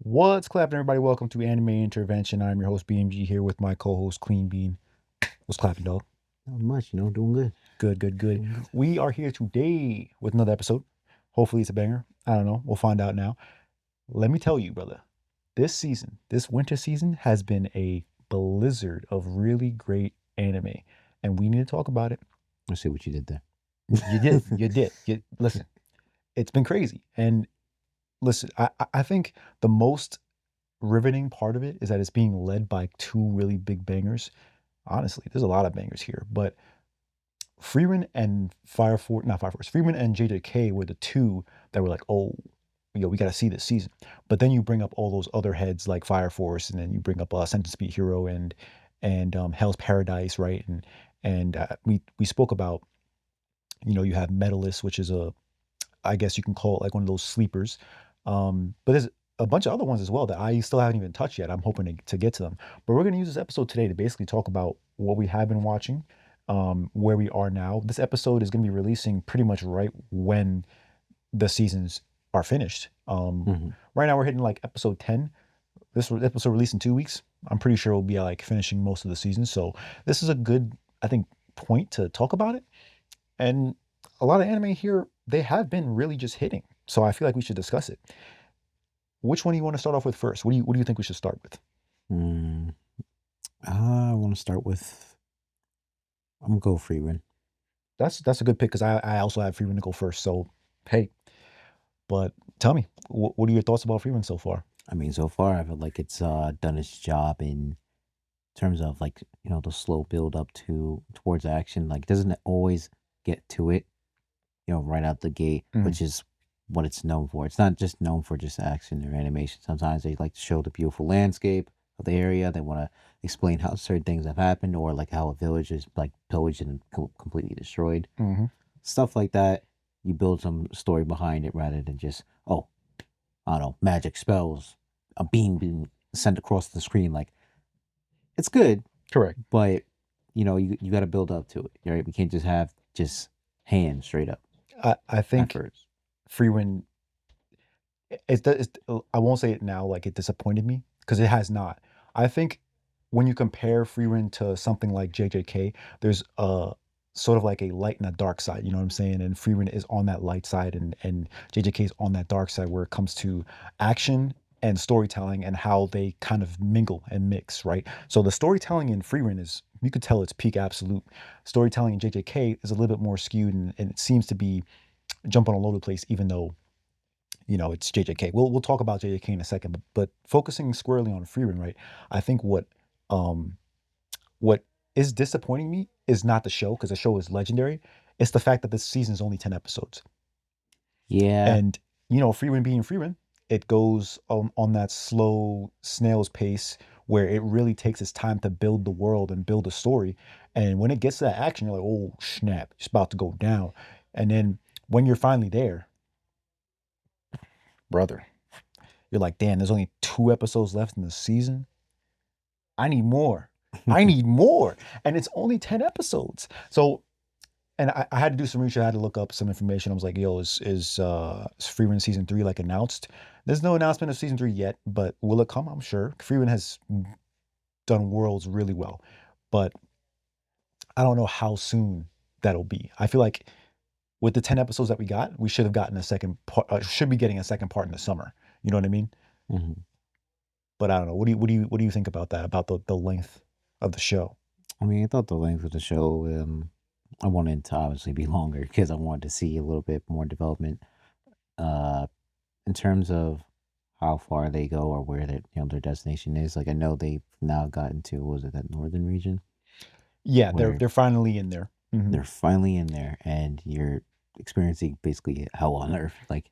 What's clapping, everybody? Welcome to Anime Intervention. I'm your host, BMG, here with my co-host, Clean Bean. What's clapping, dog? Not much, doing good. Good, good, good. Doing good. We are here today with another episode. Hopefully it's a banger. I don't know. We'll find out now. Let me tell you, brother, this season, this winter season, has been a blizzard of really great anime. And we need to talk about it. I see what you did there. You did. You did. Listen, it's been crazy. And listen, I think the most riveting part of it is that it's being led by two really big bangers. Honestly, there's a lot of bangers here, but Freeman and not Fire Force, Freeman and JJK were the two that were like, oh, we got to see this season. But then you bring up all those other heads like Fire Force, and then you bring up Sentence Speed Hero and Hell's Paradise, right? And we spoke about, you have Medalist, which is I guess you can call it like one of those sleepers. But there's a bunch of other ones as well that I still haven't even touched yet. I'm hoping to get to them. But we're going to use this episode today to basically talk about what we have been watching, where we are now. This episode is going to be releasing pretty much right when the seasons are finished. Right now we're hitting like episode 10. This episode released in 2 weeks. I'm pretty sure we'll be like finishing most of the season. So this is a good, I think, point to talk about it. And a lot of anime here, they have been really just hitting. So I feel like we should discuss it. Which one do you want to start off with first? What do you think we should start with? I want to start with. I'm gonna go Freeman. That's a good pick because I also have Freeman to go first. So hey, but tell me, what are your thoughts about Freeman so far? I mean, so far I feel like it's done its job in terms of like the slow build up towards action. Like, it doesn't always get to it, right out the gate, which is what it's known for. It's not just known for just action or animation. Sometimes they like to show the beautiful landscape of the area. They want to explain how certain things have happened, or like how a village is like pillaged and completely destroyed. Mm-hmm. Stuff like that. You build some story behind it rather than just, oh, I don't know, magic spells, a beam being sent across the screen. Like, it's good, Correct. but you got to build up to it. Right? We can't just have just hands straight up. I think Efforts. Freeman. I won't say it now like it disappointed me because it has not. I think when you compare Freeman to something like JJK, there's a sort of like a light and a dark side. You know what I'm saying? And Freeman is on that light side, and JJK is on that dark side where it comes to action and storytelling and how they kind of mingle and mix, right? So the storytelling in Freeman is, you could tell it's peak absolute. Storytelling in JJK is a little bit more skewed, and it seems to be jumping all over the place, even though it's JJK. We'll talk about JJK in a second, but focusing squarely on Freeman, right? I think what is disappointing me is not the show, because the show is legendary. It's the fact that this season is only 10 episodes. Yeah. And Freeman being Freeman, it goes on that slow snail's pace where it really takes its time to build the world and build a story. And when it gets to that action, you're like, oh snap, it's about to go down. And then when you're finally there, brother, you're like, damn, there's only 2 episodes left in the season. I need more. I need more. And it's only 10 episodes. So, and I had to do some research. I had to look up some information. I was like, yo, is Freeman season 3 like announced? There's no announcement of season 3 yet, but will it come? I'm sure. Freeman has done worlds really well, but I don't know how soon that'll be. I feel like with the 10 episodes that we got, we should have gotten a second part, should be getting a second part in the summer. You know what I mean? Mm-hmm. But I don't know. What do you think about that? About the length of the show? I mean, I thought the length of the show, I wanted it to obviously be longer because I wanted to see a little bit more development, uh, in terms of how far they go or where their destination is. Like, I know they've now gotten to, was it that northern region? Yeah, they're Where they're finally in there. Mm-hmm. they're finally in there, and you're experiencing basically hell on earth. Like,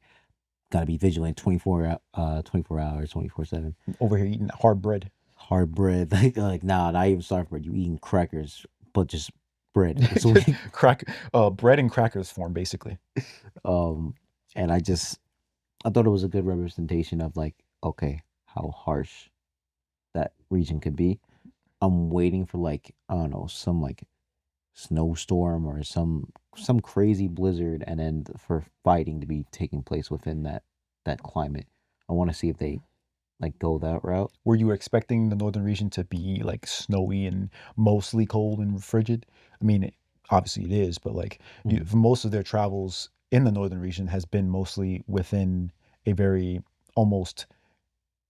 gotta be vigilant 24 hours, 24/7. Over here eating hard bread. Hard bread, like nah, not even soft bread. You eating crackers, but just bread. So Bread and crackers form basically. and I thought it was a good representation of, like, okay, how harsh that region could be. I'm waiting for, like, I don't know, some like snowstorm or some crazy blizzard, and then for fighting to be taking place within that climate. I want to see if they like go that route. Were you expecting the northern region to be like snowy and mostly cold and frigid? I mean, obviously it is, but like Mhm. for most of their travels in the northern region has been mostly within a very almost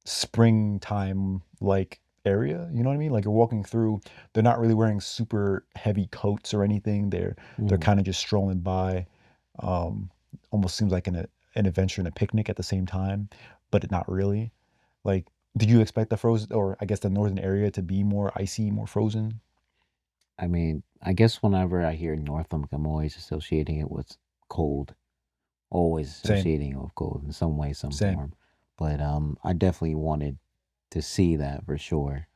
springtime like area. You know what I mean? Like you're walking through, they're not really wearing super heavy coats or anything. They're Mhm. kind of just strolling by. Um, Almost seems like an adventure and a picnic at the same time, but not really. Like, did you expect the frozen, or I guess the northern area to be more icy, more frozen? I mean, I guess whenever I hear Northam, I'm always associating it with cold. Always Same, associating it with cold in some way, some same. form. But I definitely wanted to see that for sure.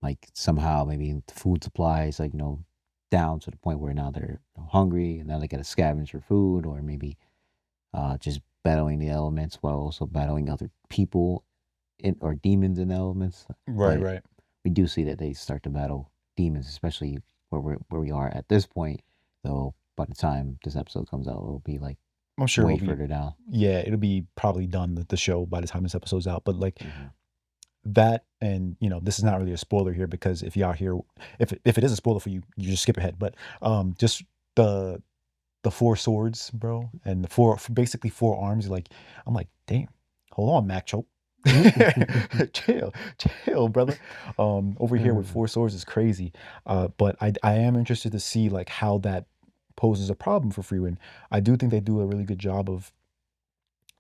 Like somehow maybe the food supplies, like down to the point where now they're hungry and now they got to scavenge for food, or maybe just battling the elements while also battling other people or demons in the elements. Right, But right. we do see that they start to battle demons, especially where we are at this point. Though by the time this episode comes out, it'll be like I'm sure way it'll be, further down. yeah, it'll be probably done the show by the time this episode's out. But like Hmm. that, and this is not really a spoiler here because if y'all here, if it is a spoiler for you, you just skip ahead. But just the the four swords, bro, and the basically four arms. Like I'm like, damn, hold on, Mac Choke. chill, chill, brother. Over here with four swords is crazy. But I am interested to see like how that poses a problem for Freewind. I do think they do a really good job of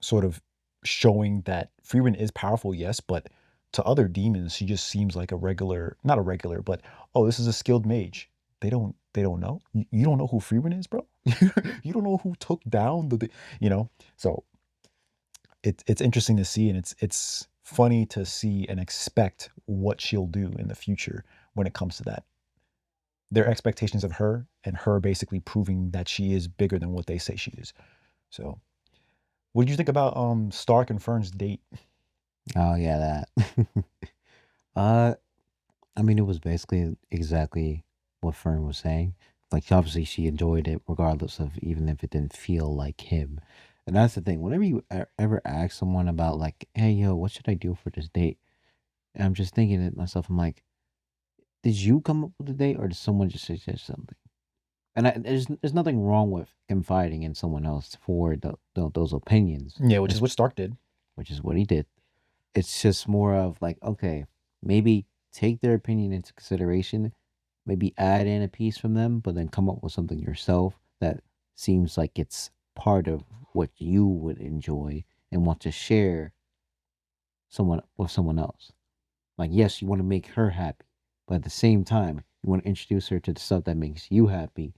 sort of showing that Freewind is powerful, yes, but to other demons, she just seems like a regular, not a regular, but oh, this is a skilled mage. They don't know. You don't know who Freewind is, bro. You don't know who took down you know. So it's interesting to see, and it's funny to see and expect what she'll do in the future when it comes to that. Their expectations of her and her basically proving that she is bigger than what they say she is. So, what did you think about Stark and Fern's date? Oh yeah, that. uh, I mean, it was basically exactly what Fern was saying. Like, obviously, she enjoyed it, regardless of even if it didn't feel like him. And that's the thing. Whenever you ever ask someone about, like, hey, yo, what should I do for this date? And I'm just thinking to myself, I'm like, did you come up with the date, or did someone just suggest something? And there's nothing wrong with confiding in someone else for those opinions, Yeah, which is what Stark did. which is what he did. It's just more of like, okay, maybe take their opinion into consideration, maybe add in a piece from them, but then come up with something yourself that seems like it's part of what you would enjoy and want to share someone with someone else. Like, yes, you want to make her happy, but at the same time, you want to introduce her to the stuff that makes you happy,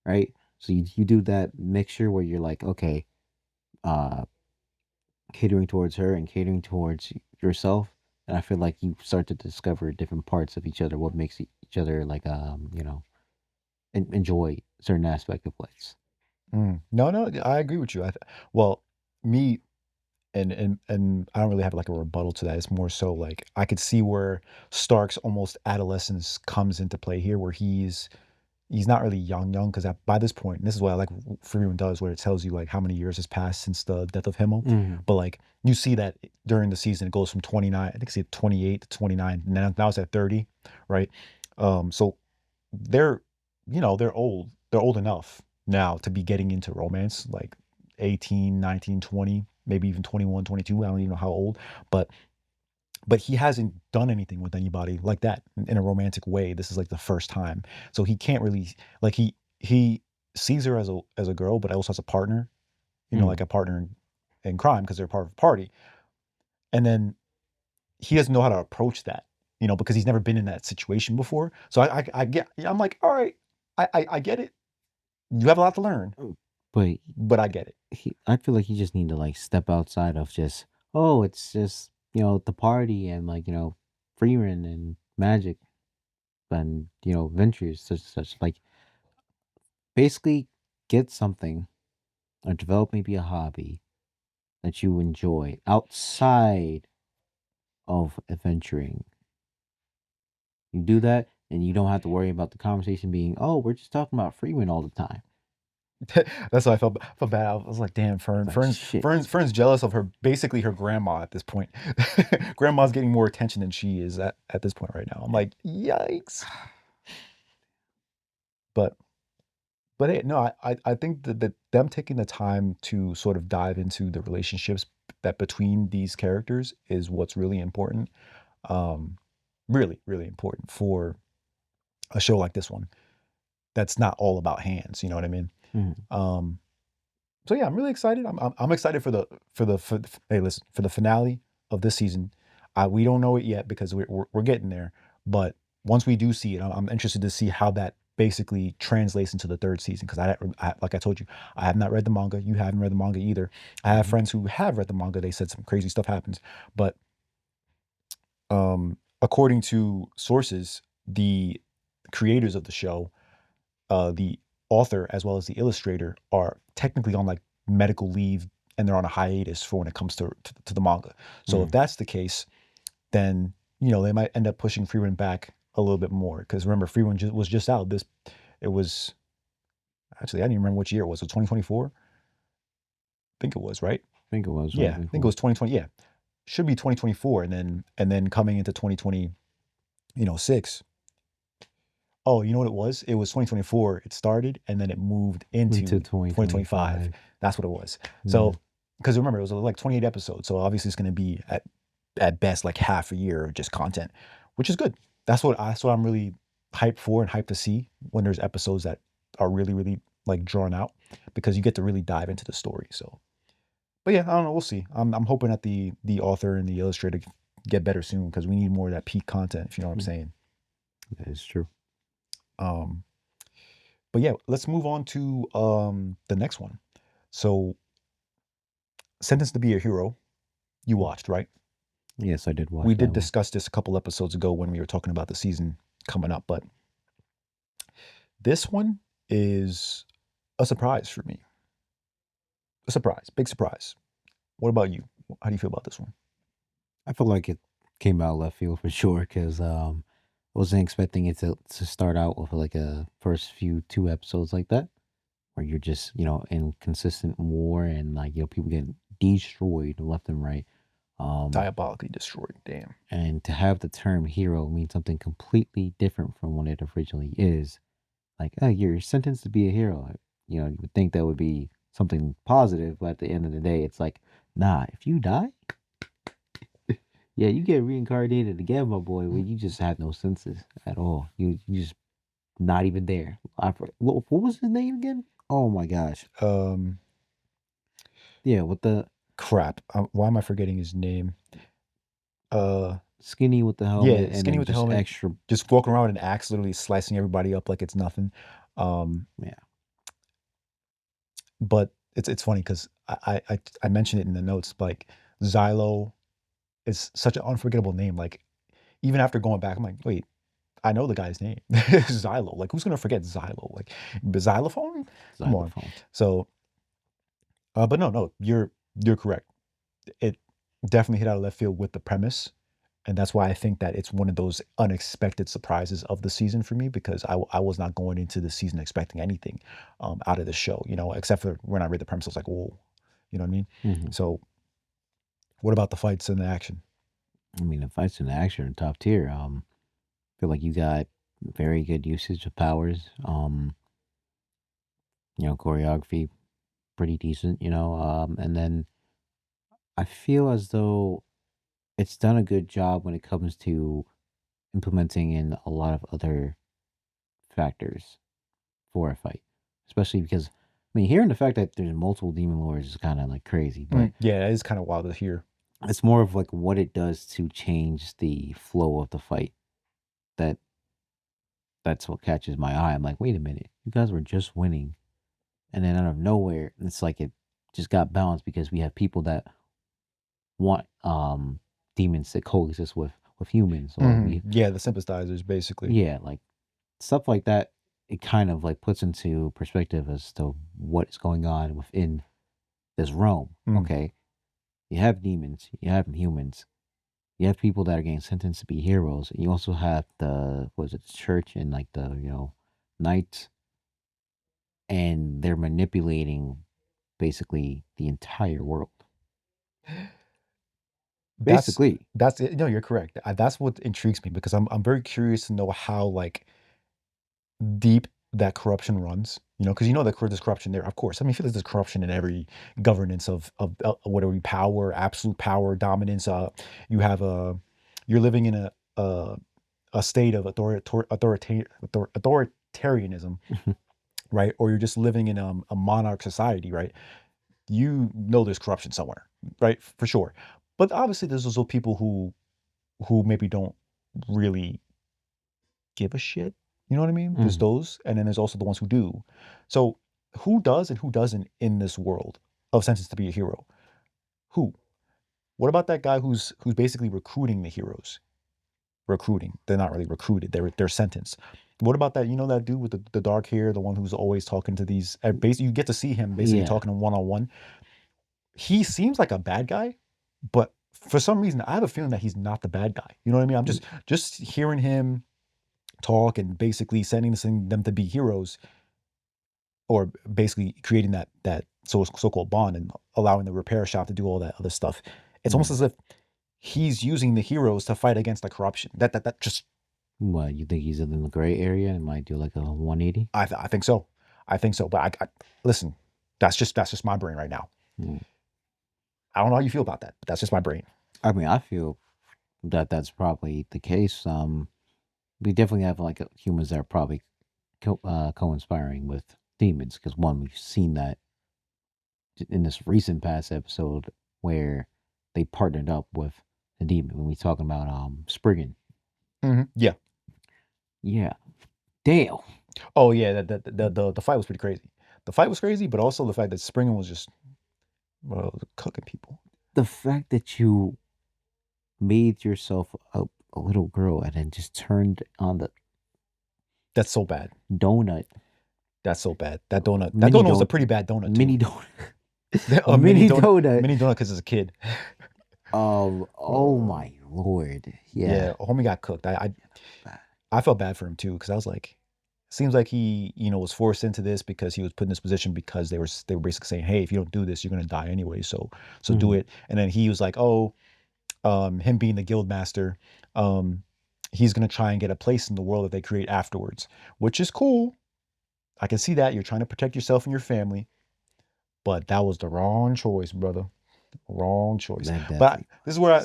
right? So you do that mixture where you're like, okay, uh, catering towards her and catering towards yourself. And I feel like you start to discover different parts of each other, what makes each other like, enjoy certain aspect of life. No, no, I agree with you. Well, me and I don't really have like a rebuttal to that. It's more so like I could see where Stark's almost adolescence comes into play here, where he's not really young because by this point, and this is what I like Freeman does, where it tells you like how many years has passed since the death of Himmel. Mm-hmm. But like you see that during the season, it goes from 29, I think it's 28 to 29. Now it's at 30, right? So they're they're old. They're old enough now to be getting into romance, like 18, 19, 20, maybe even 21, 22. I don't even know how old, but he hasn't done anything with anybody like that in a romantic way. This is like the first time. So he can't really like he sees her as a girl, but also as a partner, Mm. like a partner in crime because they're part of a party. And then he doesn't know how to approach that, because he's never been in that situation before. So I get, I'm like, all right, I get it. You have a lot to learn, Oh, but but I get it. I feel like you just need to like step outside of just, oh, it's just the party and like Freeman and magic and ventures such like basically get something or develop maybe a hobby that you enjoy outside of adventuring. You do that, and you don't have to worry about the conversation being, "Oh, we're just talking about Freeman all the time." That's why I felt bad. I was like, damn, It's Fern. like Fern's shit. Fern's Fern's jealous of her, basically her grandma at this point. Grandma's getting more attention than she is at this point right now. I'm like, yikes. But hey, no, I think that them taking the time to sort of dive into the relationships that between these characters is what's really important. Um, really, really important for a show like this one. That's not all about hands. You know what I mean? Mhm, Um, so yeah, I'm really excited. I'm excited hey, listen, for the finale of this season. We don't know it yet because we're getting there, but once we do see it, I'm interested to see how that basically translates into the third season. Because like I told you, I have not read the manga. You haven't read the manga either. I have mhm, friends who have read the manga. They said some crazy stuff happens, but according to sources, the creators of the show, the author as well as the illustrator are technically on like medical leave and they're on a hiatus for when it comes to the manga. So if mhm. that's the case, then they might end up pushing Freewind back a little bit more because remember Freewind was just out. It was actually I don't even remember which year it was. So 2024, I think it was right. I think it was Yeah, I think it 2024. was 2020. Yeah, should be 2024, and then coming into 2020, 6. Oh, you know what it was? It was 2024. It started and then it moved Into into 2025. 2025. That's what it was. So, Yeah. because remember, it was like 28 episodes. So obviously it's going to be at best like half a year of just content, which is good. That's what I'm really hyped for and hyped to see when there's episodes that are really, really like drawn out because you get to really dive into the story. So, but yeah, I don't know. We'll see. I'm hoping that the author and the illustrator get better soon because we need more of that peak content, if you know what I'm Mm, saying. that is true. Um, But yeah, let's move on to the next one. So, Sentenced to Be a Hero, you Mm. watched, right? Yes, I did watch We did that one. discuss this a couple episodes ago when we were talking about the season coming up, but this one is a surprise for me. A surprise, big surprise. What about you? How do you feel about this one? I feel like it came out left field for sure because I wasn't expecting it to start out with like a first few two episodes like that, where you're just in consistent war and like people getting destroyed left and right. Um, Diabolically destroyed. Damn. and to have the term hero mean something completely different from what it originally is. Like, oh, you're sentenced to be a hero. You would think that would be something positive, but at the end of the day, it's like, nah, if you die, yeah, you get reincarnated again, my boy, where you just have no senses at all. You just not even there. What was his name again? Oh my gosh. Um, Yeah, with the Crap. Why am I forgetting his name? Uh, skinny with the yeah, helmet and skinny then with the just helmet, extra. just walking around with an axe, literally slicing everybody up like it's nothing. Um, Yeah. But it's funny because I mentioned it in the notes. Like Xylo is such an unforgettable name. Like even after going back, I'm like, wait, I know the guy's name, Xylo. Like who's gonna forget Xylo? Like xylophone? Come on. Xylophone. So, but no, you're correct. It definitely hit out of left field with the premise. And that's why I think that it's one of those unexpected surprises of the season for me because I was not going into the season expecting anything out of the show, except for when I read the premise, I was like, whoa, you know what I mean? Hmm. So, what about the fights and the action? I mean, the fights in the action are top tier. Feel like you got very good usage of powers. Choreography pretty decent. And then I feel as though it's done a good job when it comes to implementing in a lot of other factors for a fight, especially because I mean, hearing the fact that there's multiple demon lords is kind of like crazy, but Yeah, it is kind of wild to hear. it's more of like what it does to change the flow of the fight. That that's what catches my eye. I'm like, wait a minute, you guys were just winning, and then out of nowhere, it's like it just got balanced because we have people that want demons to coexist with humans, or we Yeah, the sympathizers basically. yeah, like stuff like that. It kind of like puts into perspective as to what is going on within this realm. Mm, Okay, you have demons, you have humans, you have people that are getting sentenced to be heroes. You also have the was it the church and like the knights. and they're manipulating basically the entire world. That's Basically. that's it. No, you're correct. That's what intrigues me because I'm very curious to know how like deep that corruption runs. You know, because you know that there's corruption there, of course. I mean, I feel like there's corruption in every governance of whatever power, absolute power, dominance. You have a, you're living in a state of authoritarianism, right? Or you're just living in a monarch society, right? You know there's corruption somewhere, right? For sure. But obviously, there's also people who maybe don't really give a shit. You know what I mean? There's Mhm. those, and then there's also the ones who do. So who does and who doesn't in this world of senses to be a hero? Who? What about that guy who's basically recruiting the heroes? Recruiting. They're not really recruited. They're sentenced. What about that? You know that dude with the dark hair, the one who's always talking to these. Basically, you get to see him basically Yeah. talking to one on one. He seems like a bad guy, but for some reason, I have a feeling that he's not the bad guy. You know what I mean? I'm just hearing him talk and basically sending them to be heroes, or basically creating that so-called bond and allowing the repair shop to do all that other stuff. It's almost Mm. as if he's using the heroes to fight against the corruption. That just What, you think he's in the gray area and might do like a 180? I think so. I think so. But I listen. That's just my brain right now. Mm. I don't know how you feel about that, but that's just my brain. I mean, I feel that that's probably the case. We definitely have like humans that are probably co-inspiring with demons because one, we've seen that in this recent past episode where they partnered up with the demon when we talking about Spriggan. Yeah. Yeah. Damn. Oh yeah. The fight was pretty crazy. The fight was crazy, but also the fact that Springer was just, well, cooking people. The fact that you made yourself a little girl and then just turned on the That's so bad. donut, That's so bad. That mini donut was a donut, pretty bad donut too. mini donut, a A mini mini donut, donut. mini donut because it's a kid. Oh my lord. Yeah. Yeah, homie got cooked. I felt bad for him too because I was like, seems like he was forced into this because he was put in this position because they were basically saying, hey, if you don't do this, you're gonna die anyway. So do Mhm. it. And then he was like, oh, him being the guild master, um, he's gonna try and get a place in the world that they create afterwards, which is cool. I can see that you're trying to protect yourself and your family, but that was the wrong choice, brother. Wrong choice. That But definitely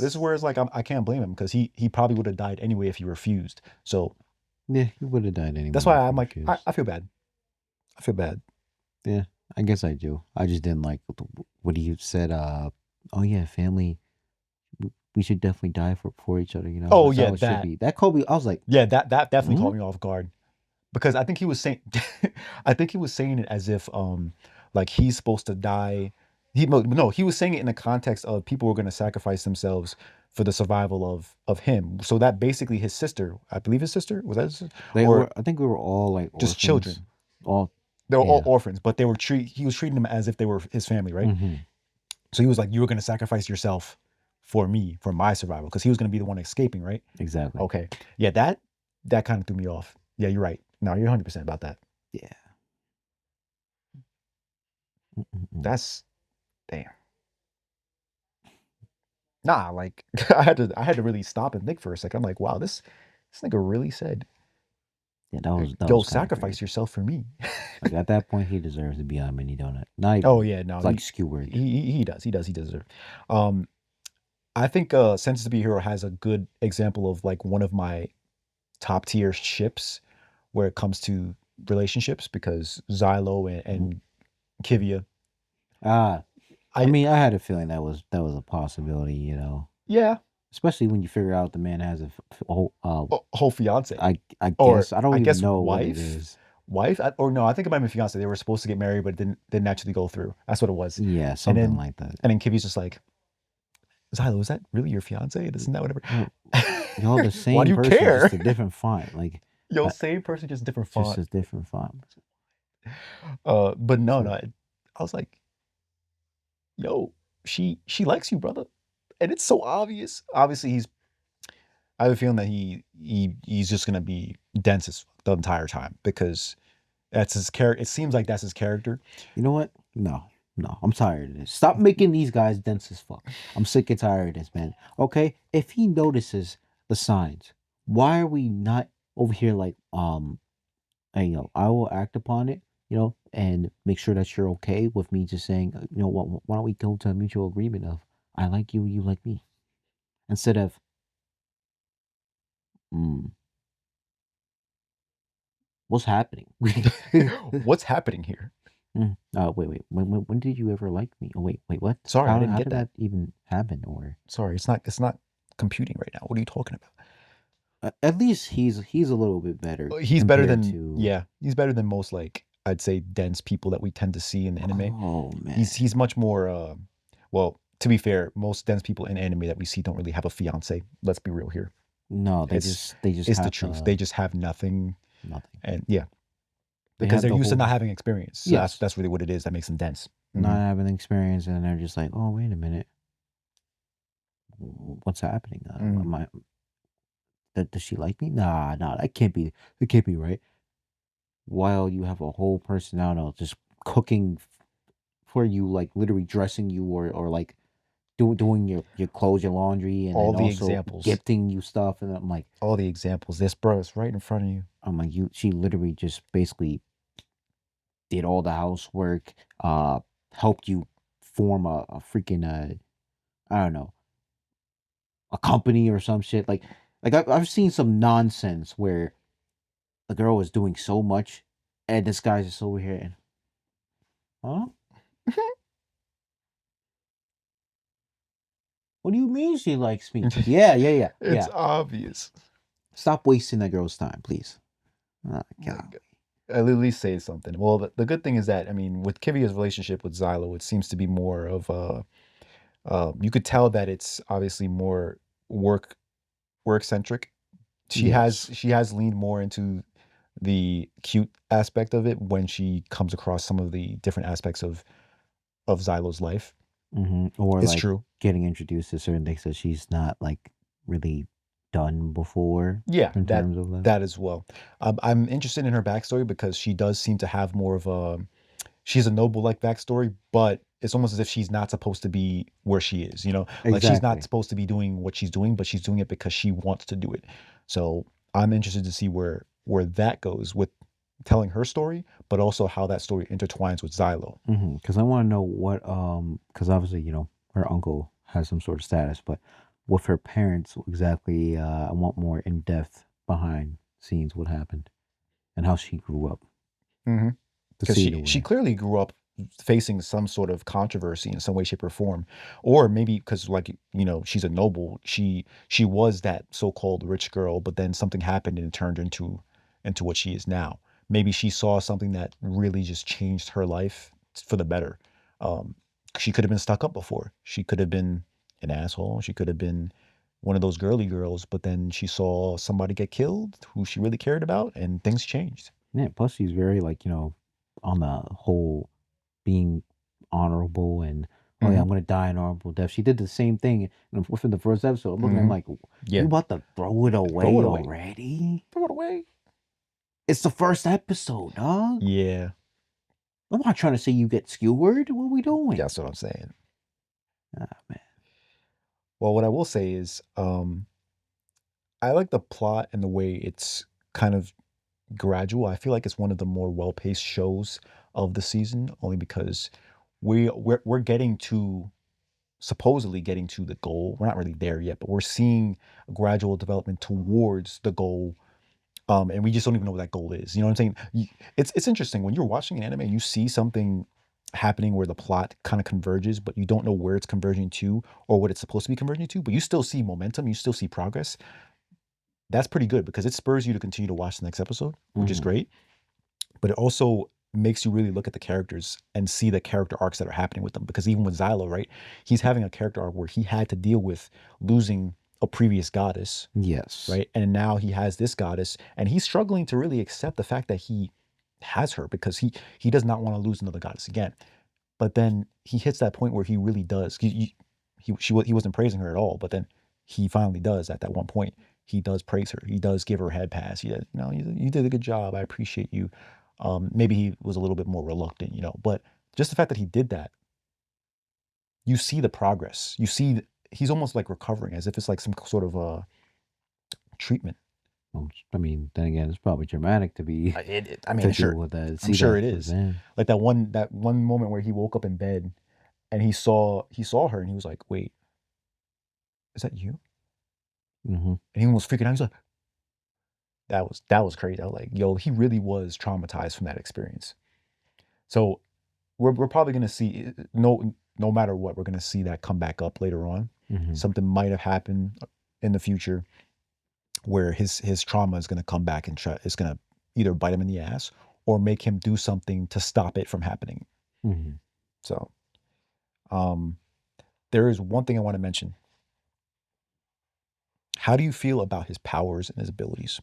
this is where it's like I can't blame him because he probably would have died anyway if he refused. So yeah, he would have died that's anyway why if I'm he like refused. I feel bad. I feel bad. Yeah, I guess I do. I just didn't like what he said. Oh yeah, family. We should definitely die for each other. You know, Oh that's yeah, how it should that be. That Kobe. I was like, yeah that definitely hmm? caught me off guard because I think he was saying I think he was saying it as if like he's supposed to die. No, he was saying it in the context of people were going to sacrifice themselves for the survival of him. So that basically his sister, I believe his sister was that his sister? They Or were. I think we were all like just orphans. children. All They were all yeah. orphans, but he was treating them as if they were his family, right? Hmm. So he was like, you were going to sacrifice yourself for me, for my survival, because he was going to be the one escaping, right? Exactly. Okay. Yeah, that kind of threw me off. Yeah, you're right. No, you're 100% about that. Yeah. Mm-mm-mm. That's damn. Nah, like I had to really stop and think for a second. I'm like, wow, this nigga really said, Yeah, that yo, was kind of sacrifice crazy. yourself for me. Like at that point, he deserves to be on a mini donut. Not Oh even yeah, no, like he skewered. he does. He does it. Um I think Sense to Be a Hero has a good example of like one of my top tier ships where it comes to relationships because Xylo Mhm. and Kivia. Ah, I I mean, I had a feeling that was a possibility. You know, Yeah, especially when you figure out the man has a whole. whole fiance, I or guess I don't I even guess know what it wife, is. or no, I think it might be fiance. They were supposed to get married, but it didn't actually go through. That's what it was. Yeah, And something then like that. and then Kivia's just like, Xylo, is that really your fiance? This and that, whatever. Well, y'all the Why do same you person, care? just a different font. Like, Yo, I, same person, just different just font. a different font. But no, So, no. I was like, yo, she likes you, brother, and it's so obvious. Obviously, I have a feeling that he's just gonna be dense as the entire time because That's his character. It seems like that's his character. You know what? No, no. I'm tired of this. Stop making these guys dense as fuck. I'm sick and tired of this, man. Okay? If he notices the signs, why are we not over here like and, I will act upon it, and make sure that you're okay with me just saying, what, why don't we go to a mutual agreement of I like you, you like me, instead of, mm, what's happening? What's happening here? Wait. When did you ever like me? Oh, wait. What? Sorry, I didn't How get did that. that even happen? Or Sorry, it's not computing right now. What are you talking about? at least he's a little bit better He's better compared than to. yeah, he's better than most like I'd say dense people that we tend to see in anime. Oh man, He's much more well, to be fair, most dense people in anime that we see don't really have a fiance. Let's be real here. no, It's they just it's the have truth. They just have nothing nothing. and yeah, They because have they're the used to not whole. having experience. So that's Yes, that's really what it is that makes them dense. not Hmm. having experience, and they're just like, oh wait a minute, what's happening? Hmm. Am I, does she like me? Nah, that can't be. It can't be right. While you have a whole person, I don't know, just cooking for you, like literally dressing you, or like doing your clothes, your laundry, and All then the also examples, gifting you stuff, and I'm like, all the examples. This bro is right in front of you. you. She literally just basically did all the housework, helped you form a freaking I don't know, a company or some shit. Like I've seen some nonsense where the girl was doing so much, and this guy's just over here and huh? What do you mean she likes me? It's Yeah. obvious. Stop wasting that girl's time, please. Like, Golly. at least say something. Well, the good thing is that I mean, with Kivia's relationship with Xylo, it seems to be more of a. You could tell that it's obviously more work work centric. Yes. She has leaned more into the cute aspect of it when she comes across some of the different aspects of Xylo's life. Or It's like true. getting introduced to certain things that she's not like really done before Yeah, in that terms of that. that as well. I'm interested in her backstory because she does seem to have more of a she's a noble like backstory, but it's almost as if she's not supposed to be where she is, you know? Like she's not Exactly. supposed to be doing what she's doing, but she's doing it because she wants to do it. So I'm interested to see where that goes with telling her story, but also how that story intertwines with Xylo. Because I want to know what because obviously her uncle has some sort of status, but with her parents exactly, I want more in depth behind scenes what happened and how she grew up to Because see it she away. clearly grew up facing some sort of controversy in some way, shape, or form, or maybe because like she's a noble, she was that so-called rich girl, but then something happened and it turned into what she is now. Maybe she saw something that really just changed her life for the better. Um, she could have been stuck up before. She could have been an asshole. She could have been one of those girly girls, but then she saw somebody get killed who she really cared about, and things changed. Yeah. Plus, she's very like on the whole being honorable and oh yeah, Hmm. I'm gonna die an honorable death. She did the same thing within the first episode. I'm looking at him Hmm. like, you Yeah. about to throw it Throw away it away. already? Throw it away. It's the first episode, dog. Yeah, I'm not trying to say you get skewered. What are we doing? that's what I'm saying. Ah, man. Well, what I will say is, I like the plot and the way it's kind of gradual. I feel like it's one of the more well-paced shows of the season, only because we're getting to supposedly getting to the goal. We're not really there yet, but we're seeing a gradual development towards the goal. And we just don't even know what that goal is. You know what I'm saying? It's interesting when you're watching an anime, you see something happening where the plot kind of converges, but you don't know where it's converging to or what it's supposed to be converging to. But you still see momentum, you still see progress. That's pretty good because it spurs you to continue to watch the next episode, which is Hmm. great. But it also makes you really look at the characters and see the character arcs that are happening with them. Because even with Xylo, right, he's having a character arc where he had to deal with losing a previous goddess, Yes. right? And now he has this goddess, and he's struggling to really accept the fact that he has her because he does not want to lose another goddess again. But then he hits that point where he really does. He wasn't praising her at all, but then he finally does at that one point. He does praise her. He does give her a head pass. You know, you did a good job. I appreciate you. Maybe he was a little bit more reluctant, but just the fact that he did that, you see the progress. You see he's almost like recovering as if it's like some sort of a treatment. I mean, then again, it's probably dramatic to be I mean, to deal sure, with that, I'm see sure that it is. firsthand. Like that one moment where he woke up in bed and he saw her and he was like, "Wait, is that you?" Hmm. And he almost freaking out. He's like, that was crazy. I was like, "Yo, he really was traumatized from that experience." So we're probably gonna see no matter what, we're gonna see that come back up later on. Hmm. Something might have happened in the future where his trauma is gonna come back and try is gonna either bite him in the ass or make him do something to stop it from happening. Hmm. So um there is one thing I want to mention. How do you feel about his powers and his abilities?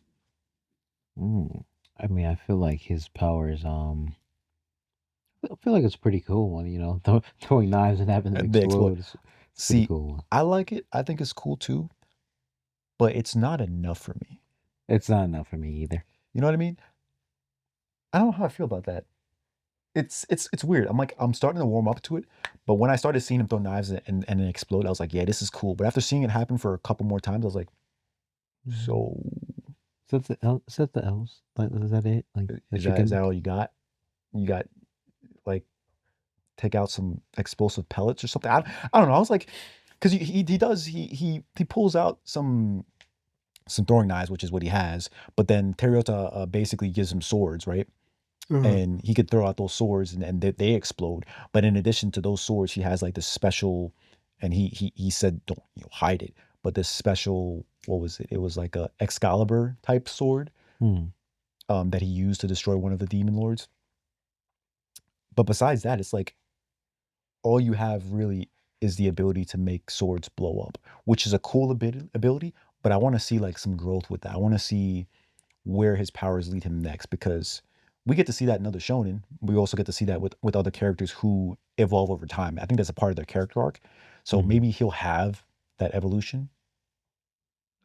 Mm. I mean, I feel like his powers, I feel like it's pretty cool when, throwing knives and having them They explode. explode. It's pretty See, cool. I like it. I think it's cool too, but it's not enough for me. It's not enough for me either. You know what I mean? I don't know how I feel about that. It's weird. I'm starting to warm up to it, but when I started seeing him throw knives and then explode, I was like, yeah, this is cool. But after seeing it happen for a couple more times, I was like, Mhm. so Is that the elves? Like, is that it? Like, is that you that can. all you got? You got like take out some explosive pellets or something. I don't know. I was like, because he does he pulls out some throwing knives, which is what he has. But then Teriota basically gives him swords, right? Uh, And he could throw out those swords and they explode. But in addition to those swords, he has like this special, and he said don't hide it. But this special, what was it? It was like a Excalibur type sword hmm. that he used to destroy one of the demon lords. But besides that, it's like all you have really is the ability to make swords blow up, which is a cool ability. But I want to see like some growth with that. I want to see where his powers lead him next because we get to see that in other shonen. We also get to see that with other characters who evolve over time. I think that's a part of their character arc. So Hmm. maybe he'll have that evolution.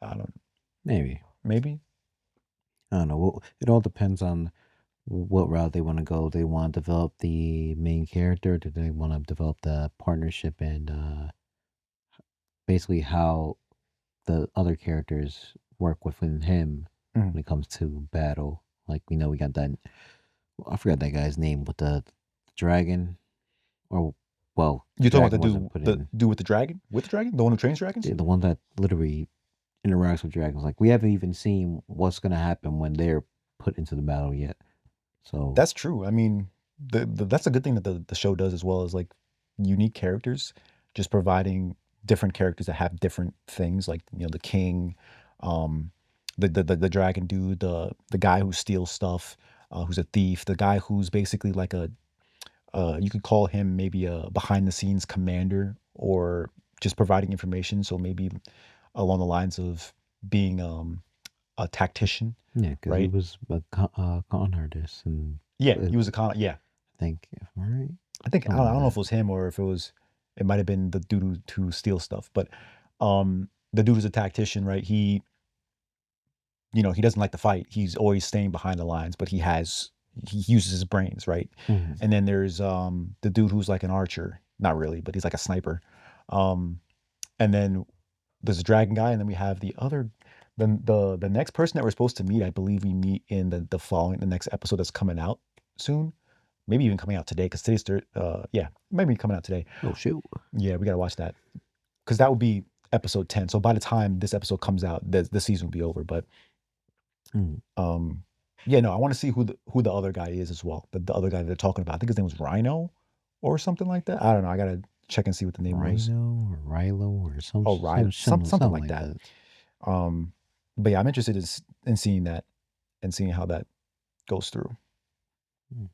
I don't Maybe. maybe. I don't know. Well, it all depends on what route they want to go. They want to develop the main character? Do they want to develop the partnership and basically how the other characters work within him Mhm. when it comes to battle? Like we know we got that. I forgot that guy's name, but the dragon, or well, the You're talking about dragon wasn't put the in. dude with the dragon, the one who trains dragons. The one that literally interacts with dragons. Like we haven't even seen what's gonna happen when they're put into the battle yet. So, That's true. I mean, that's a good thing that the show does as well as like unique characters, just providing different characters that have different things, like the king, um, the dragon dude, the guy who steals stuff, who's a thief, the guy who's basically like you could call him maybe a behind the scenes commander or just providing information. So maybe along the lines of being a tactician, yeah, because he right? was a con artist, and Yeah, I he was a yeah. think, right, I think something I like don't know if that. it was him or if it might have been the dude who steals stuff, but the dude is a tactician, right? He doesn't like to fight. He's always staying behind the lines, but he uses his brains, right? Hmm. And then there's the dude who's like an archer, not really, but he's like a sniper. Um and then there's a dragon guy, and then we have the other then the next person that we're supposed to meet, I believe we meet in the next episode that's coming out soon. Maybe even coming out today because today's yeah, maybe coming out today. Oh shoot. Yeah, we gotta watch that because that would be episode 10. So by the time this episode comes out, the season will be over. But Mm. um, yeah, no, I want to see who the other guy is as well. The other guy they're talking about. I think his name was Rhino or something like that. I don't know. I gotta check and see what the name was. Rhino or Rilo or Oh, Rhino, something something like like that. that. Um, but yeah, I'm interested in seeing that and seeing how that goes through. Mm,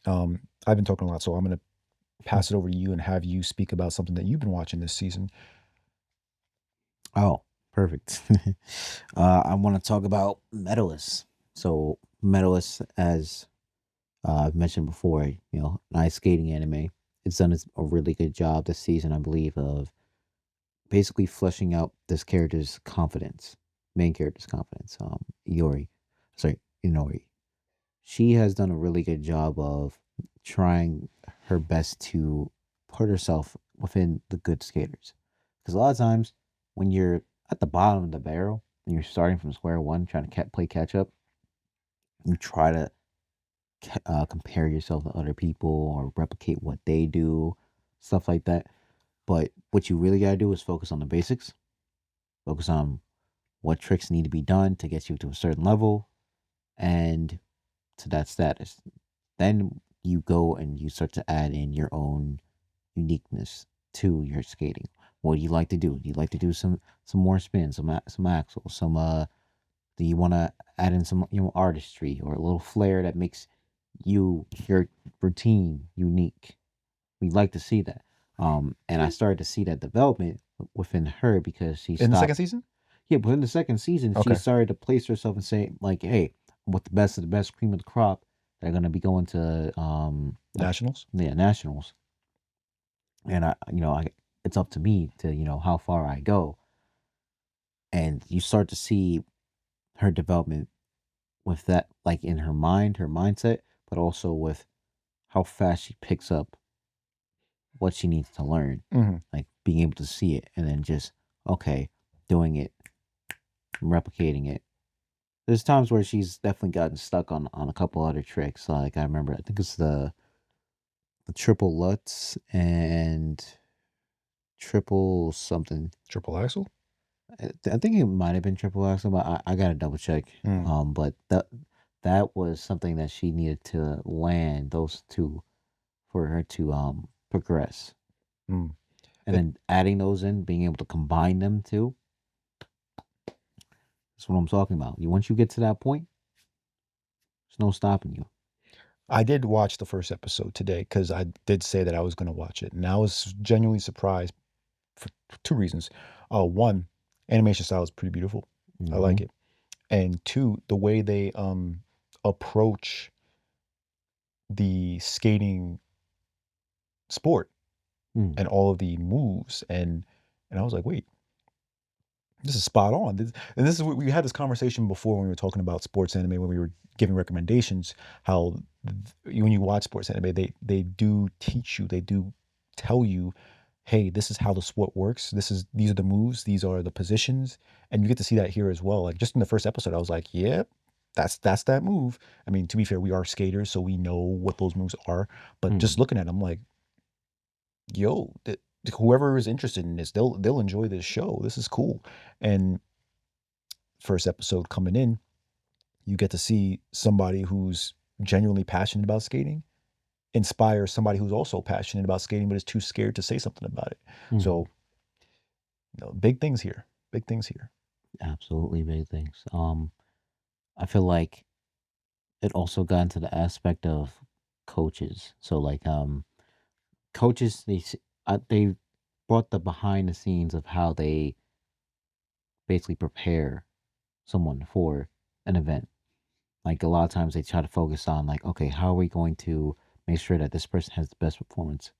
okay. I've been talking a lot, so I'm gonna pass it over to you and have you speak about something that you've been watching this season. Oh, perfect. I want to talk about Medalist. So, Medalist, as I've mentioned before, nice skating anime. It's done a really good job this season, I believe, of basically fleshing out this character's confidence, main character's confidence. Iori, sorry, Inori. she has done a really good job of trying her best to put herself within the good skaters. Because a lot of times when you're at the bottom of the barrel and you're starting from square one trying to play catch up, you try to compare yourself to other people or replicate what they do, stuff like that. But what you really got to do is focus on the basics, focus on what tricks need to be done to get you to a certain level and to that status. Then you go and you start to add in your own uniqueness to your skating. What do you like to do? Do you like to do some more spins, some axles, some do you want to add in some artistry or a little flair that makes your routine unique? We like to see that. And I started to see that development within her because she In the second stopped. season? Yeah, but in the second season, she Okay. started to place herself and say, like, hey, I'm with the best of the best, cream of the crop. They're gonna be going to like Nationals? yeah, nationals. And I it's up to me to, how far I go. And you start to see her development with that, like in her mind, her mindset, but also with how fast she picks up what she needs to learn. Hmm. Like being able to see it and then just, okay, doing it, replicating it. There's times where she's definitely gotten stuck on a couple other tricks. Like I remember, I think it's the triple Lutz and triple something. Triple axel? I think it might have been triple axel, but I gotta double check. Mm. But that was something that she needed to land those two for her to progress, Mm. and It, then adding those in, being able to combine them too. That's what I'm talking about. Once you get to that point, there's no stopping you. I did watch the first episode today because I did say that I was going to watch it. And I was genuinely surprised for two reasons. One, animation style is pretty beautiful. I Mm-hmm. like it. And two, the way they approach the skating sport Mm, and all of the moves and I was like, wait, this is spot on. And this is what we had this conversation before when we were talking about sports anime when we were giving recommendations. How when you watch sports anime, they do teach you, they do tell you, hey, this is how the sport works. These are the moves, these are the positions, and you get to see that here as well. Like just in the first episode, I was like, yep. That's that move. I mean, to be fair, we are skaters, so we know what those moves are. But just mm, looking at them, like, yo, whoever is interested in this, they'll enjoy this show. This is cool. And first episode coming in, you get to see somebody who's genuinely passionate about skating inspire somebody who's also passionate about skating but is too scared to say something about it. mm. So, big things here. Big things here. Absolutely big things. I feel like it also got into the aspect of coaches. So like coaches they brought the behind the scenes of how they basically prepare someone for an event. Like a lot of times they try to focus on like, okay, how are we going to make sure that this person has the best performance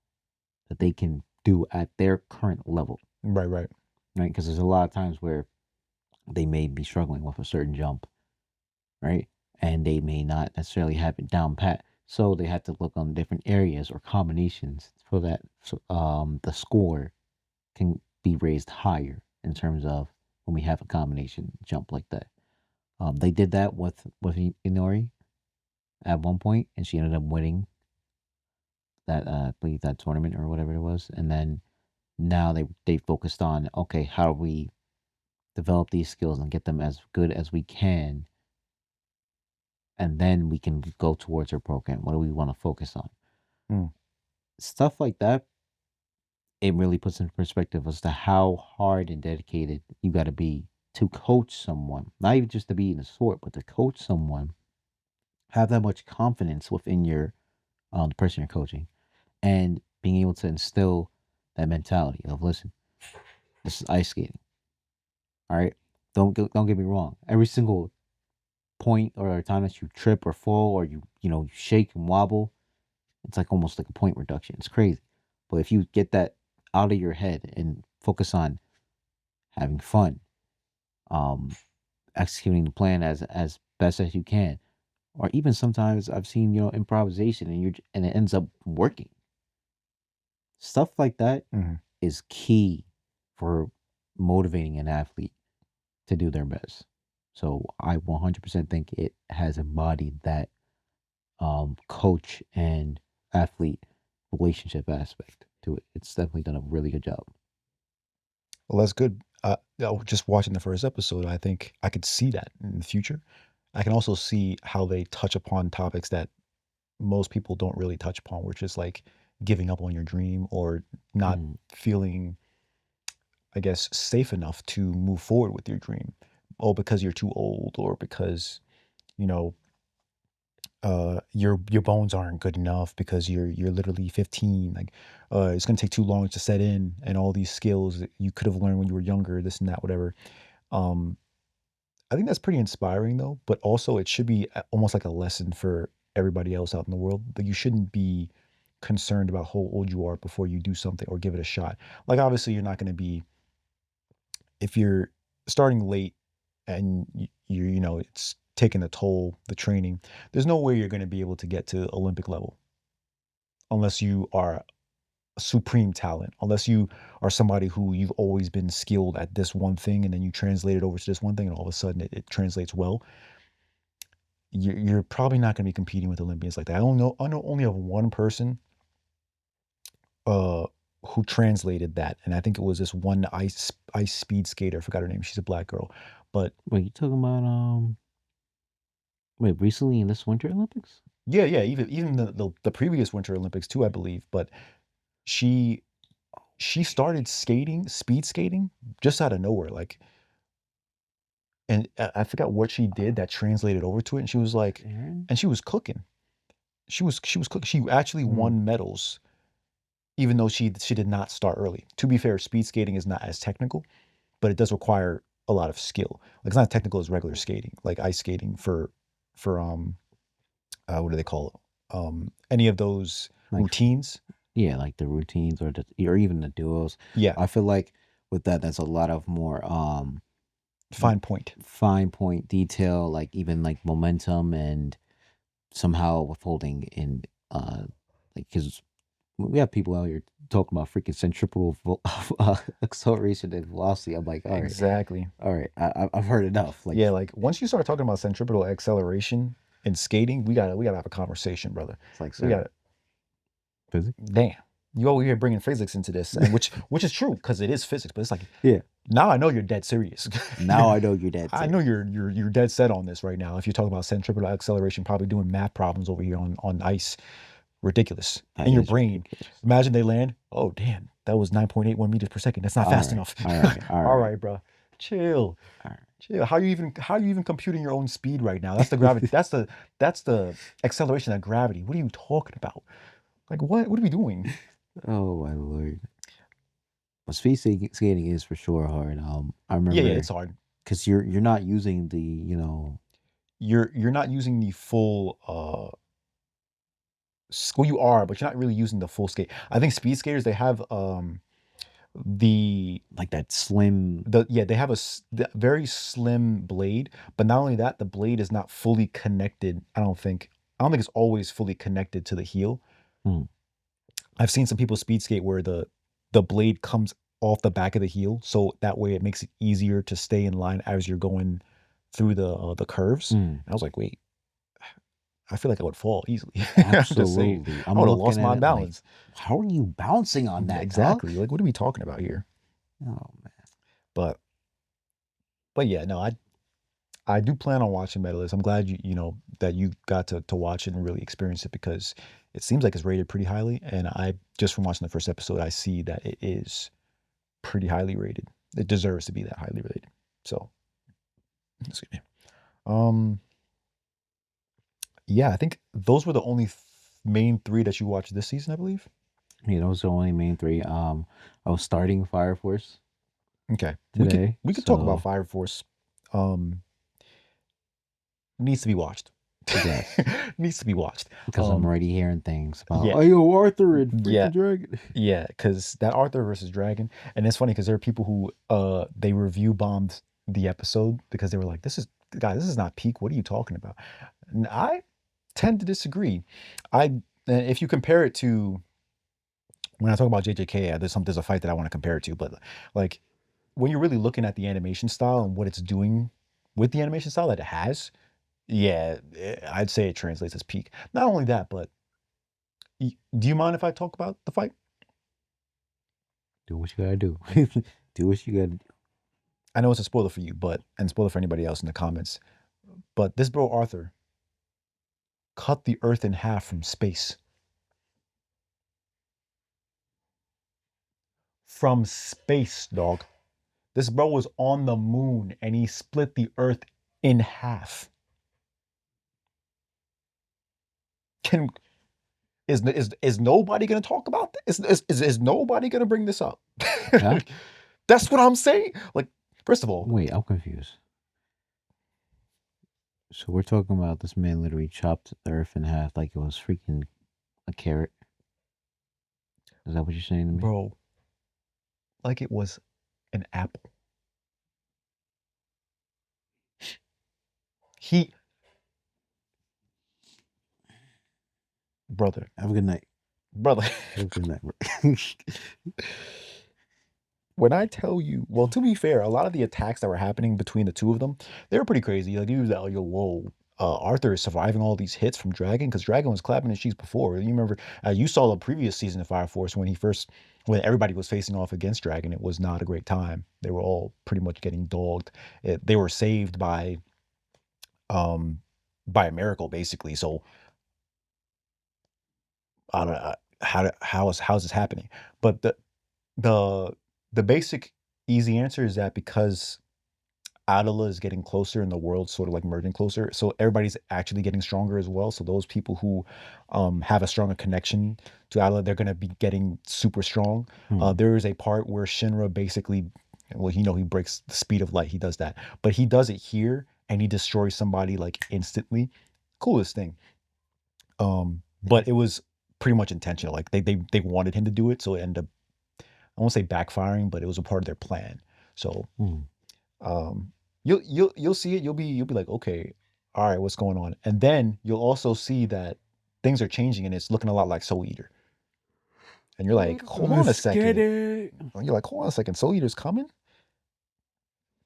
that they can do at their current level, Right, right. right? Because there's a lot of times where they may be struggling with a certain jump, right? And they may not necessarily have it down pat. So they have to look on different areas or combinations so that the score can be raised higher in terms of when we have a combination jump like that. They did that with Inori at one point, and she ended up winning that I believe that tournament or whatever it was. And then now they focused on, okay, how do we develop these skills and get them as good as we can, and then we can go towards our program. What do we want to focus on? Mm, Stuff like that. It really puts in perspective as to how hard and dedicated you got to be to coach someone, not even just to be in the sport, but to coach someone, have that much confidence within your the person you're coaching, and being able to instill that mentality of, listen, this is ice skating. All right, don't get me wrong. Every single point or time that you trip or fall or you shake and wobble, it's like almost like a point reduction. It's crazy, but if you get that out of your head and focus on having fun, um, executing the plan as best as you can, or even sometimes I've seen improvisation and and it ends up working. Stuff like that Mhm. is key for motivating an athlete to do their best. So I 100% think it has embodied that coach and athlete relationship aspect to it. It's definitely done a really good job. Well, that's good. Just watching the first episode, I think I could see that in the future. I can also see how they touch upon topics that most people don't really touch upon, which is like giving up on your dream or not Mm. feeling, I guess, safe enough to move forward with your dream. Oh, because you're too old, or because, you know, your bones aren't good enough because you're literally 15. Like, it's gonna take too long to set in, and all these skills that you could have learned when you were younger, this and that, whatever. Um, I think that's pretty inspiring though, but also it should be almost like a lesson for everybody else out in the world that you shouldn't be concerned about how old you are before you do something or give it a shot. Like, obviously you're not going to be, if you're starting late and it's taking a toll, the training, there's no way you're going to be able to get to Olympic level unless you are a supreme talent, unless you are somebody who you've always been skilled at this one thing and then you translate it over to this one thing and all of a sudden it translates well. You're probably not going to be competing with Olympians like that. I know only of one person uh who translated that, and I think it was this one ice speed skater. I forgot her name. She's a black girl, but Wait, you talking about wait, recently in this Winter Olympics? yeah, yeah. Even the previous Winter Olympics too, I believe. But she she started skating, speed skating, just out of nowhere. Like, and I forgot what she did that translated over to it, and she was like, Aaron? and she was cooking. She was cooking. She actually Hmm. won medals even though she did not start early. To be fair, speed skating is not as technical, but it does require a lot of skill. Like, it's not as technical as regular skating, like ice skating for what do they call it? Any of those Like routines. yeah, like the routines or even the duos. Yeah, I feel like with that, that's a lot of more fine point. fine point detail, like even like momentum and somehow withholding in like because we have people out here talking about freaking centripetal acceleration and velocity. I'm like, Exactly. all right, I've heard enough. Like, Yeah, like once you start talking about centripetal acceleration in skating, we gotta have a conversation, brother. it's like, We sir, got physics. damn. You over here bringing physics into this, and which is true because it is physics, but it's like Yeah, now I know you're dead serious. now I know you're dead I know serious. you're dead set on this right now. If you're talking about centripetal acceleration, probably doing math problems over here on ice, ridiculous. That In your is brain, ridiculous. imagine they land. Oh damn, that was 9.81 meters per second. That's not All fast right, enough. all right, all All right, right, bro, chill, all chill. How you even computing your own speed right now? That's the gravity. right. That's the acceleration of gravity. What are you talking about? Like, what are we doing? Oh my lord. But skating is for sure hard. I Yeah, yeah, it's remember hard. because you're not using the You're not using the full well, you are, but you're not really using the full skate. I think speed skaters, they have the like that slim. yeah, they have the very slim blade, but not only that, the blade is not fully connected. I don't think it's always fully connected to the heel. Hmm. I've seen some people speed skate where the blade comes off the back of the heel, so that way it makes it easier to stay in line as you're going through the curves. Mm, And I was like, wait, I feel like I would fall easily. I'm just saying, absolutely. I I'm would have looking lost at my it like, balance. how are you bouncing on that, dog? Exactly. Like, what are we talking about here? Oh man. But yeah, no, I do plan on watching Medalist. I'm glad that you got to watch it and really experience it because it seems like it's rated pretty highly. And I just from watching the first episode, I see that it is pretty highly rated. It deserves to be that highly rated. So that's good. Um, yeah, I think those were the only main three that you watched this season, I believe. Yeah, those are the only main three. I was starting Fire Force Okay, we could today, we could talk about so Fire Force. Um, needs to be watched. yes, Needs to be watched. because I'm already hearing things about Yeah, oh yo Arthur and yeah, freaking Dragon. yeah. Because that Arthur versus Dragon, and it's funny because there are people who they review bombed the episode because they were like, "This is guys, this is not peak. What are you talking about?" And tend to disagree. If you compare it to when I talk about JJK, there's a fight that I want to compare it to, but like when you're really looking at the animation style and what it's doing with the animation style that it has, yeah, I'd say it translates as peak. Not only that, but do you mind if I talk about the fight? Do what you gotta do. Do what you gotta do. I know it's a spoiler for you, but and spoiler for anybody else in the comments. But this bro Arthur cut the Earth in half from space. From space, dog. This bro was on the moon and he split the Earth in half. Can is nobody gonna talk about this? Is nobody gonna bring this up? Huh? That's what I'm saying. Like, first of all, Wait, I'm confused. So we're talking about this man literally chopped the earth in half like it was freaking a carrot. Is that what you're saying to me? bro, like it was an apple. He, brother, Have a good night. brother. Have a good night, bro. When I tell you, well, to be fair, a lot of the attacks that were happening between the two of them, they were pretty crazy. Like you was like, yo, whoa. Arthur is surviving all these hits from Dragon because Dragon was clapping his cheeks before. You remember, you saw the previous season of Fire Force when everybody was facing off against Dragon. It was not a great time. They were all pretty much getting dogged. They were saved um, by a miracle, basically. So I don't know how's this happening, but the the basic easy answer is that because Adela is getting closer and the world's sort of like merging closer. So everybody's actually getting stronger as well. So those people who have a stronger connection to Adela, they're going to be getting super strong. Hmm. There is a part where Shinra basically, well, he breaks the speed of light. He does that. But he does it here and he destroys somebody like instantly. Coolest thing. But it was pretty much intentional. Like they wanted him to do it. So it ended up, I won't say backfiring, but it was a part of their plan. So Hmm. um, you'll see it. You'll be like, okay, all right, what's going on? And then you'll also see that things are changing and it's looking a lot like Soul Eater. And you're like, hold on a Let's get second. it. And you're like, hold on a second. Soul Eater's coming.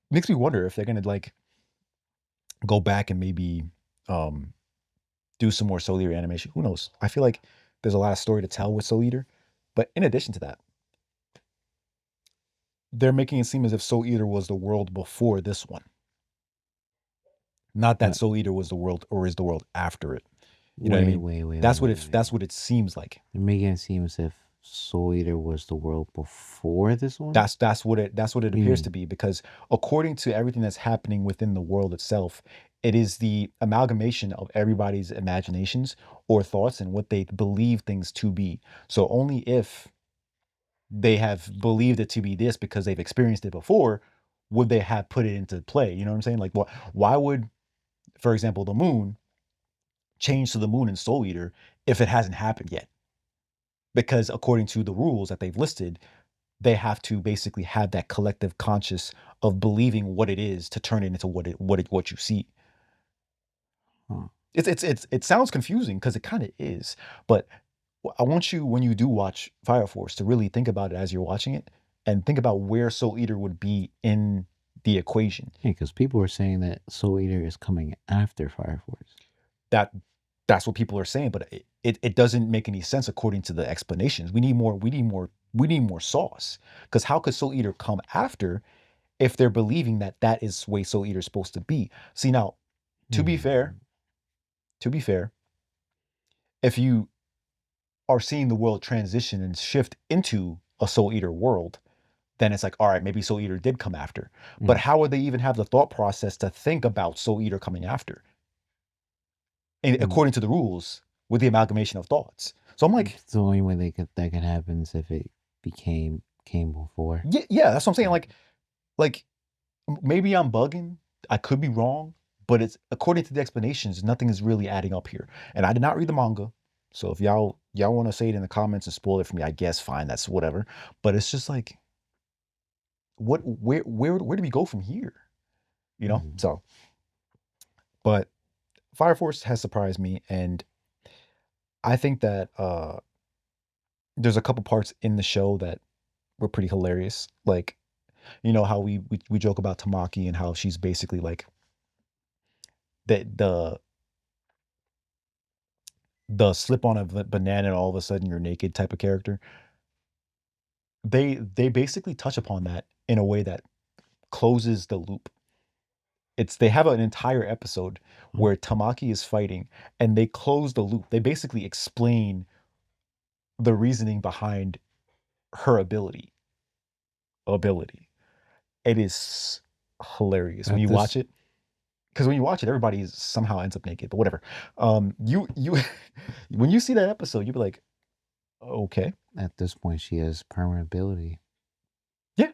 Makes me wonder if they're gonna like go back and maybe um do some more Soul Eater animation. Who knows? I feel like there's a lot of story to tell with Soul Eater. But in addition to that, they're making it seem as if Soul Eater was the world before this one. Not that What? Soul Eater was the world or is the world after it. You know what I Wait, mean? wait, wait, wait, That's what wait, it wait. that's what it seems like. They're making it seem as if Soul Eater was the world before this one. That's what it What do you appears to mean? be because according to everything that's happening within the world itself, it is the amalgamation of everybody's imaginations or thoughts and what they believe things to be. So only if they have believed it to be this because they've experienced it before would they have put it into play. You know what I'm saying? Like what why would, for example, the moon change to the moon in Soul Eater if it hasn't happened yet? Because according to the rules that they've listed, they have to basically have that collective conscious of believing what it is to turn it into what you see. Huh. It sounds confusing because it kind of is, but I want you when you do watch Fire Force to really think about it as you're watching it and think about where Soul Eater would be in the equation. Yeah, because people are saying that Soul Eater is coming after Fire Force. That that's what people are saying, but it doesn't make any sense according to the explanations. We need more sauce. Because how could Soul Eater come after if they're believing that that is the way Soul Eater is supposed to be? See now, to be fair, Hmm. to be fair, if you are seeing the world transition and shift into a Soul Eater world, then it's like, all right, maybe Soul Eater did come after. But Mm. how would they even have the thought process to think about Soul Eater coming after? And Mm. according to the rules, with the amalgamation of thoughts. So I'm like, It's the only way that could happen is if it came before. yeah, yeah, that's what I'm saying. Mm. Like maybe I'm bugging. I could be wrong, but it's according to the explanations, nothing is really adding up here. And I did not read the manga. So if y'all want to say it in the comments and spoil it for me, I guess fine, that's whatever. But it's just like where do we go from here? You know? Mm. So, but Fire Force has surprised me, and I think that there's a couple parts in the show that were pretty hilarious. Like, you know how we joke about Tamaki and how she's basically like the the slip on a banana and all of a sudden you're naked type of character. They basically touch upon that in a way that closes the loop. It's they have an entire episode Mm. where Tamaki is fighting and they close the loop. They basically explain the reasoning behind her ability. It is hilarious when At you watch this it. Because when you watch it, everybody somehow ends up naked, but whatever. You when you see that episode, you'll be like, okay, at this point, she has permeability, yeah.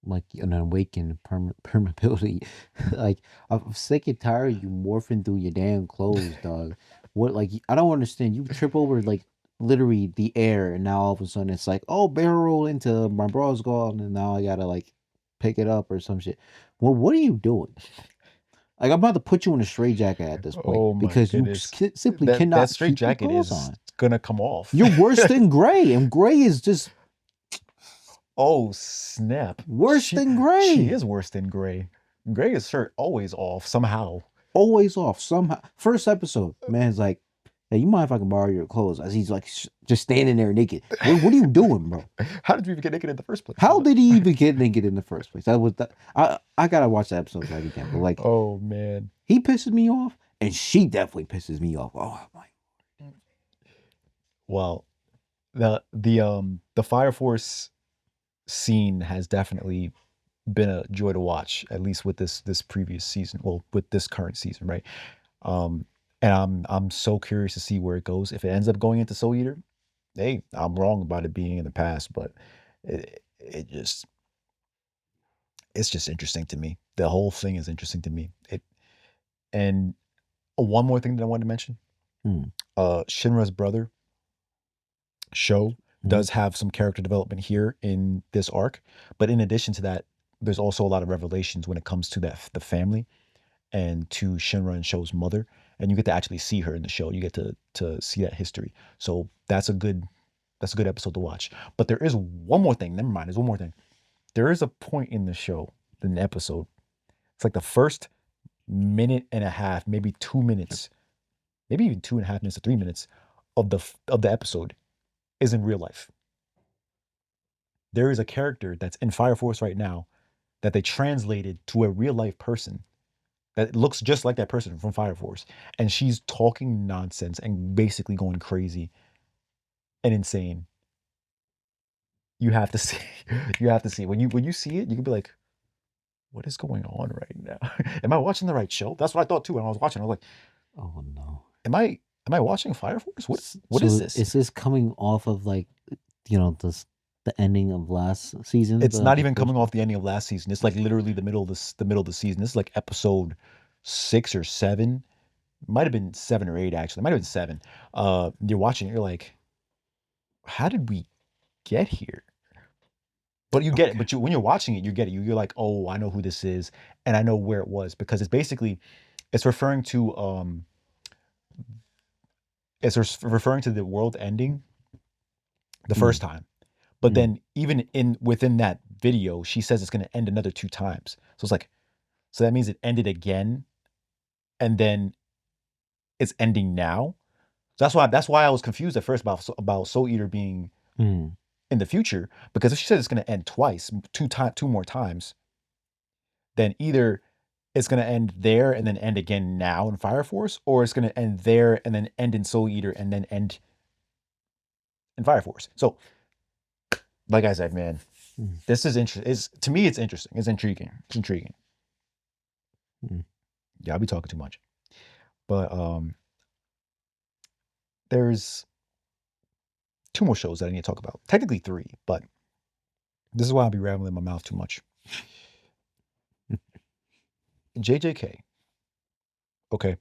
like an awakened permeability. Like I'm sick and tired of you morphing through your damn clothes, dog. What like I don't understand. You trip over like literally the air, and now all of a sudden it's like, oh, barrel roll into my bra's gone, and now I gotta like pick it up or some shit. Well, what are you doing? Like I'm about to put you in a straitjacket at this point Oh my because you goodness, simply that cannot straight keep your jacket clothes is on. gonna come off. You're worse than Gray, and Gray is just Oh snap! worse than She Gray. is worse than Gray. Gray is shirt always off somehow. Always off somehow. First episode, man's like, "Hey, you mind if I can borrow your clothes?" As he's like, just standing there naked. What are you doing, bro? How did you even get naked in the first place? How did he even get naked in the first place? That was that. I gotta watch that episode right again. But like, Oh man. he pisses me off, and she definitely pisses me off. Oh my. Well, the Fire Force scene has definitely been a joy to watch, at least with this previous season. Well, with this current season, right? Um, and I'm so curious to see where it goes. If it ends up going into Soul Eater, hey, I'm wrong about it being in the past, but it just it's just interesting to me. The whole thing is interesting to me. It and one more thing that I wanted to mention. Hmm. Shinra's brother show Mm-hmm. does have some character development here in this arc, but in addition to that, there's also a lot of revelations when it comes to that the family and to Shinra and Sho's mother, and you get to actually see her in the show. You get to see that history. So that's a good episode to watch. But there is one more thing. Never mind. There's one more thing. There is a point in the show, in the episode. It's like the first minute and a half, maybe 2 minutes, maybe even 2.5 minutes to 3 minutes of the episode is in real life. There is a character that's in Fire Force right now that they translated to a real life person that looks just like that person from Fire Force, and she's talking nonsense and basically going crazy and insane. You have to see, you have to see when you see it, you can be like, "What is going on right now? Am I watching the right show?" That's what I thought too when I was watching. I was like, Oh no. am I watching Fire Force? What is So this?" is this coming off of like the ending of last season, It's not the even first coming one? off the ending of last season. It's like literally the middle of the season. This is like episode 6 or 7. Might have been 7 or 8 actually. Might have been 7. You're watching it, you're like, how did we get here? But you get it. Okay. But when you're watching it, you get it. You're like, oh, I know who this is, and I know where it was because it's basically it's referring to referring to the world ending the first Mm, time. But mm, then even in within that video, she says it's going to end another 2 times. So it's like, so that means it ended again, and then it's ending now. So that's why I was confused at first about Soul Eater being mm. in the future, because if she said it's going to end twice, two more times, then either it's going to end there and then end again now in Fire Force, or it's going to end there and then end in Soul Eater and then end in Fire Force. So, like I said, man, Mm, this is interesting. Is to me, it's interesting. It's intriguing. It's intriguing. mm, Yeah, I'll be talking too much, but there's two more shows that I need to talk about. Technically three, but this is why I'll be rambling my mouth too much. JJK. Okay,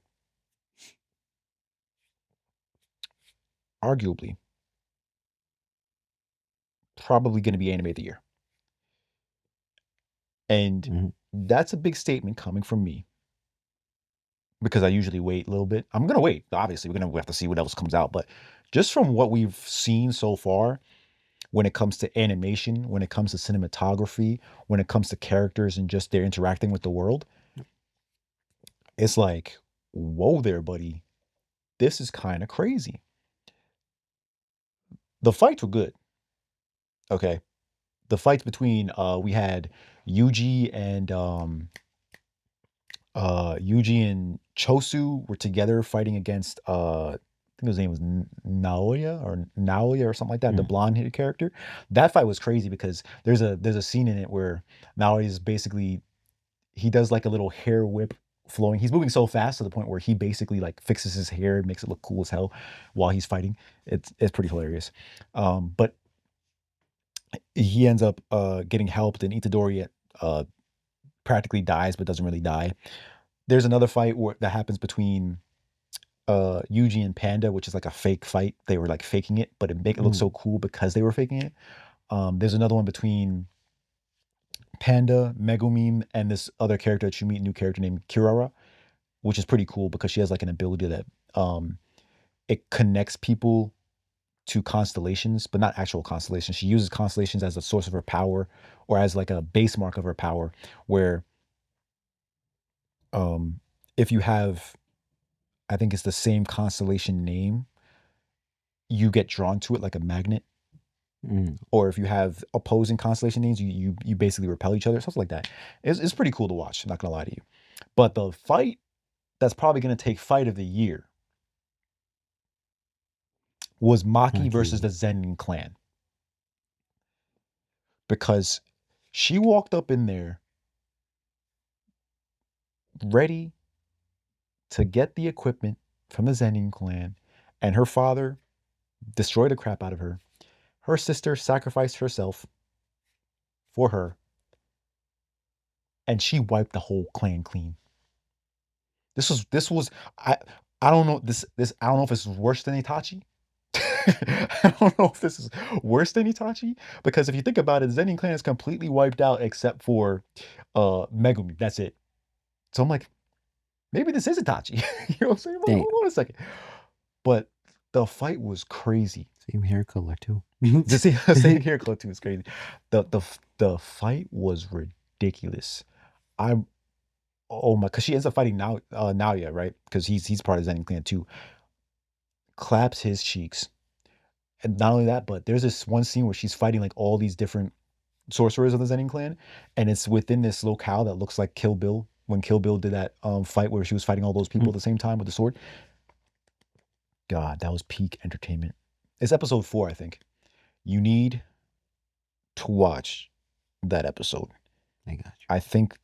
arguably, probably going to be anime of the year. And mm, that's a big statement coming from me because I usually wait a little bit. I'm gonna wait. Obviously, we're gonna have to see what else comes out. But just from what we've seen so far, when it comes to animation, when it comes to cinematography, when it comes to characters and just their interacting with the world, it's like, whoa there, buddy. This is kind of crazy. The fights were good. Okay. The fights between we had Yuji and Yuji and Chosu were together fighting against I think his name was Naoya or something like that, the Mm, blonde haired character. That fight was crazy because there's a scene in it where Naoya is basically he does like a little hair whip flowing. He's moving so fast to the point where he basically like fixes his hair and makes it look cool as hell while he's fighting. It's pretty hilarious. But he ends up getting helped and Itadori uh practically dies but doesn't really die. There's another fight that happens between Yuji and Panda, which is like a fake fight. They were like faking it, but it make it look so mm, cool because they were faking it. There's another one between Panda, Megumin, and this other character that you meet, new character named Kirara, which is pretty cool because she has like an ability that um it connects people to constellations, but not actual constellations. She uses constellations as a source of her power or as like a base mark of her power, where um if you have I think it's the same constellation name, you get drawn to it like a magnet. mm. Or if you have opposing constellation names, you basically repel each other, something like that. It's pretty cool to watch. I'm not gonna lie to you. But the fight that's probably gonna take fight of the year was Maki versus the Maki. Zenin Clan because she walked up in there ready to get the equipment from the Zenin Clan, and her father destroyed the crap out of her. Her sister sacrificed herself for her, and she wiped the whole clan clean. This was I I don't know this I don't know if it's worse than Itachi. I don't know if this is worse than Itachi because if you think about it, Zenin clan is completely wiped out except for Megumi. That's it. So I'm like, maybe this is Itachi. You know what I'm saying? I'm like, Damn. hold on a second. But the fight was crazy. Same hair color too. The same hair color too is crazy. The fight was ridiculous. I'm oh my because she ends up fighting now Naoya, right? Because he's part of Zenin clan too. Claps his cheeks. And not only that, but there's this one scene where she's fighting like all these different sorcerers of the Zenin clan, and it's within this locale that looks like Kill Bill when Kill Bill did that fight where she was fighting all those people Mm, at the same time with the sword. God, that was peak entertainment. It's episode 4, I think. You need to watch that episode. I got I think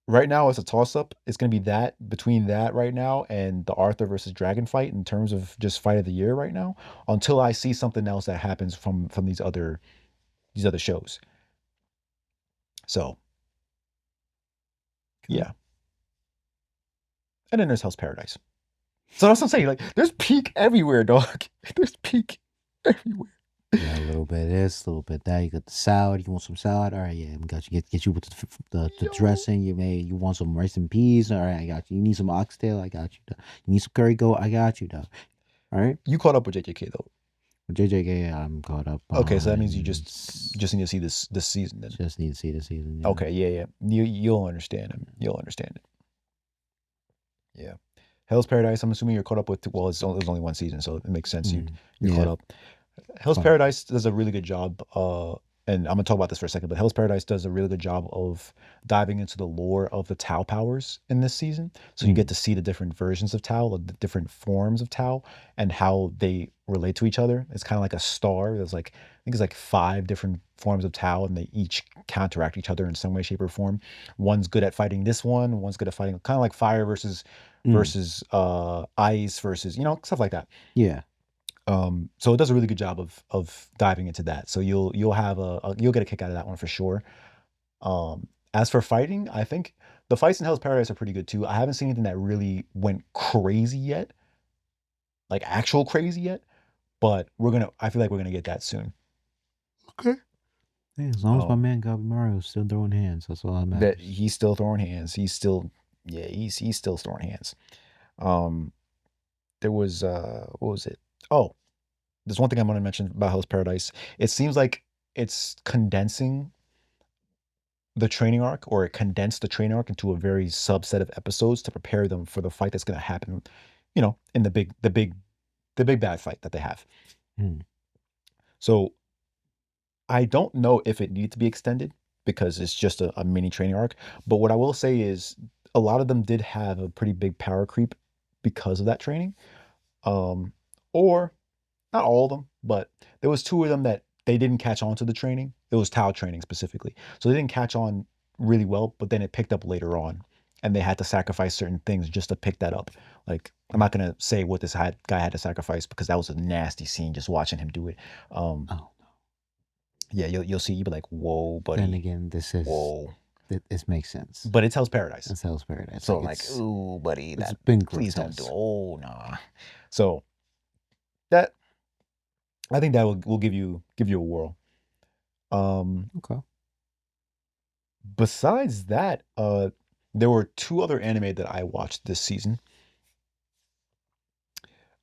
right now it's a toss up. It's gonna be that between that right now and the Arthur versus Dragon fight in terms of just fight of the year right now. Until I see something else that happens from these other shows. So you. yeah, and then there's Hell's Paradise. So that's what I'm saying. Like, there's peak everywhere, dog. There's peak everywhere. Yeah, a little bit of this, a little bit of that. You got the salad. You want some salad? All right, yeah, we got you. Get you with the Yo, dressing. You want some rice and peas? All right, I got you. You need some oxtail? I got you. Dog. You need some curry goat? I got you, dog. All right. you caught up with JJK though. With JJK, I'm caught up Okay, so that means you on. just need to see this season then. Just need to see the season. Yeah. Okay, yeah, yeah. You'll understand him. You'll understand it. Yeah. Hell's Paradise. I'm assuming you're caught up with. Well, it was only one season, so it makes sense. You're caught Yeah. up. Hell's Fun. Paradise does a really good job. And I'm gonna talk about this for a second, but Hell's Paradise does a really good job of diving into the lore of the Tau powers in this season. So you get Mm, to see the different versions of Tau, the different forms of Tau, and how they relate to each other. It's kind of like a star. There's like I think it's like 5 different forms of Tau, and they each counteract each other in some way, shape, or form. One's good at fighting this one. One's good at fighting kind of like fire versus mm, ice versus stuff like that. yeah. So it does a really good job of diving into that. So you'll have you'll get a kick out of that one for sure. As for fighting, I think the fights in Hell's Paradise are pretty good too. I haven't seen anything that really went crazy yet, like actual crazy yet, but I feel like we're gonna get that soon. Okay. Yeah, as long as my Um, man Gabi Mario is still throwing hands, that's all that that matters. he's still throwing hands. He's still Yeah, he's still throwing hands. Um, there was what was it? Oh, there's one thing I want to mention about Hell's Paradise. It seems like it's condensing the training arc, or it condensed the training arc into a very subset of episodes to prepare them for the fight that's going to happen, in the big bad fight that they have. Mm. So I don't know if it needs to be extended because it's just a mini training arc. But what I will say is a lot of them did have a pretty big power creep because of that training. Um, or not all of them, but there was two of them that they didn't catch on to the training. It was Tao training specifically. So they didn't catch on really well, but then it picked up later on. And they had to sacrifice certain things just to pick that up. Like, I'm not gonna say what guy had to sacrifice because that was a nasty scene just watching him do it. Um, Oh no. yeah, you'll see, you'll be like, whoa, Then buddy, again, whoa. this makes sense. But it's Hell's Paradise. That's Hell's Paradise. So Like I'm like, ooh, buddy, it's that been please don't do. grotesque. Oh nah. So that I think that will give you a whirl. Um, Okay. Besides that, there were two other anime that I watched this season.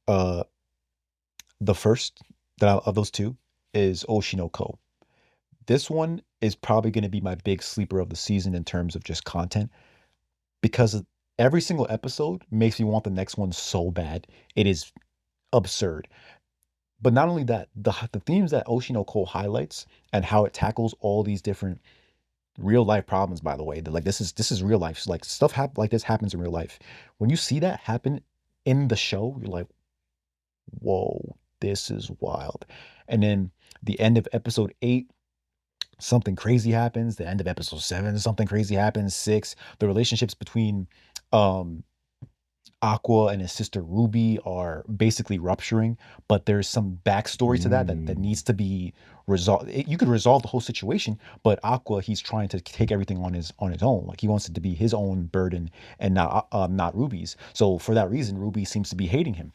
Uh, the first of those two is Oshinoko. This one is probably going to be my big sleeper of the season in terms of just content because every single episode makes me want the next one so bad. It is absurd. But not only that, the themes that Oshinoko highlights and how it tackles all these different real life problems, by the way, that like this is real life, like like this happens in real life. When you see that happen in the show, you're like, whoa, this is wild. And then the end of episode 8, something crazy happens. The end of episode 7, something crazy happens. 6, the relationships between um Aqua and his sister Ruby are basically rupturing, but there's some backstory to that Mm. needs to be resolved. You could resolve the whole situation, but Aqua, he's trying to take everything on his own. Like he wants it to be his own burden and not Ruby's. So for that reason, Ruby seems to be hating him.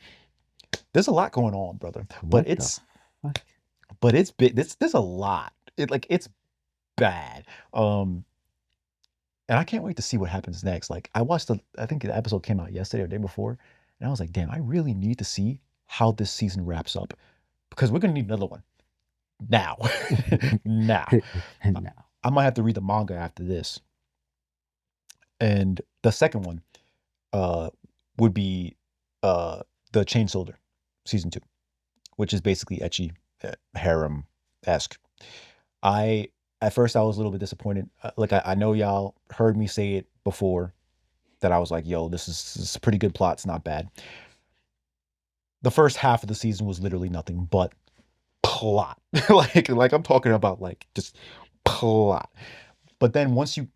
There's a lot going on, brother. But What the it's fuck? but it's big. There's a lot. It's bad. Um, and I can't wait to see what happens next. Like I think the episode came out yesterday or the day before, and I was like, damn, I really need to see how this season wraps up because we're gonna need another one now. Now, I, No. I might have to read the manga after this, and the second one uh would be uh the Chain Soldier season 2, which is basically etchy harem esque. I At first I was a little bit disappointed. Like I know y'all heard me say it before that I was like, yo, this is a pretty good plot. It's not bad. The first half of the season was literally nothing but plot. like I'm talking about like just plot. But then once you do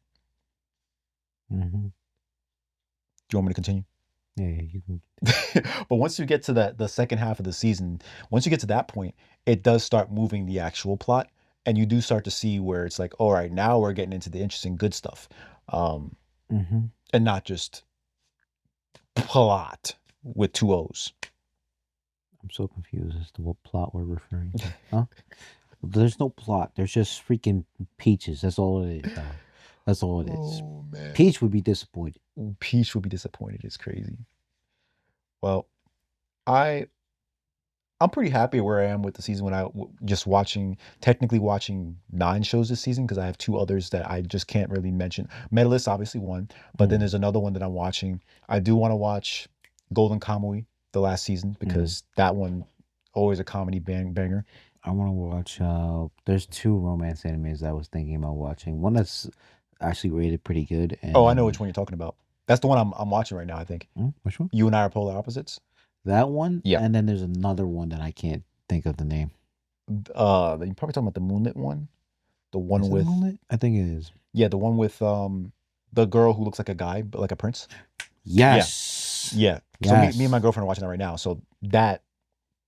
Mm-hmm. you want me to continue? Yeah, yeah, you can. But once you get to the second half of the season, once you get to that point, it does start moving the actual plot. And you do start to see where it's like, all right, now we're getting into the interesting good stuff. Um, Mm-hmm. and not just plot with two O's. I'm so confused as to what plot we're referring to. Huh? There's no plot. There's just freaking peaches. That's all it is, dog. That's all it is. Oh man. Peach would be disappointed. Peach will be disappointed. It's crazy. Well, I I'm pretty happy where I am with the season when just technically watching 9 shows this season because I have two others that I just can't really mention. Medalist, obviously one, but then Mm, there's another one that I'm watching. I do want to watch Golden Kamuy, the last season, mm. because that one always a comedy banger. I want to watch. There's two romance animes I was thinking about watching. One that's actually rated pretty good, Oh, and I know which one you're talking about. That's the one I'm watching right now, I think. which one? You and I are polar opposites. That one, Yeah. and then there's another one that I can't think of the name. You're probably talking about the Moonlit one. The one Is it with Moonlit? I think it is. Yeah, the one with the girl who looks like a guy, but like a prince. Yeah. Yes, Yeah. So me and my yes. girlfriend are watching that right now. So that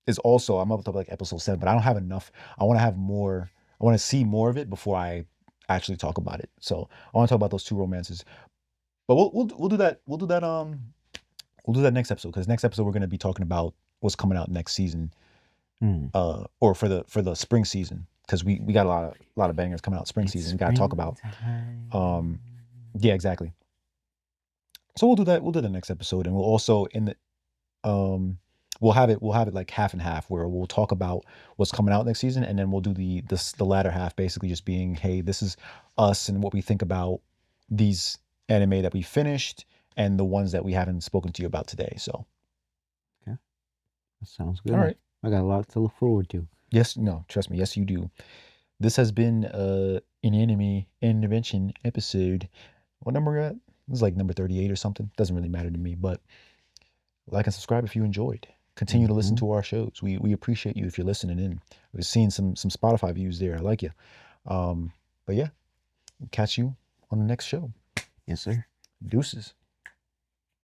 is also I'm up to like episode 7, but I don't have enough. I want to have more. I want to see more of it before I actually talk about it. So I want to talk about those two romances. But we'll do that. We'll do that next episode because next episode we're going to be talking about what's coming out next season. Mm. Or for the spring season because we got a lot of bangers coming out spring It's season. We got to talk about. springtime. Um, yeah, exactly. So we'll do that. We'll do the next episode, and we'll also in the um we'll have it like half and half where we'll talk about what's coming out next season, and then we'll do the latter half basically just being, hey, this is us and what we think about these anime that we finished and the ones that we haven't spoken to you about today. So Okay, that sounds all good. right. I got a lot to look forward to. Yes, no, trust me. Yes, you do. This has been an anime intervention episode. What number we at? This is like number 38 or something. Doesn't really matter to me, but like and subscribe if you enjoyed. Continue to listen Hmm. to our shows. We appreciate you if you're listening in. We've seen some Spotify views there. I like you. But yeah, catch you on the next show. Yes, sir. Deuces.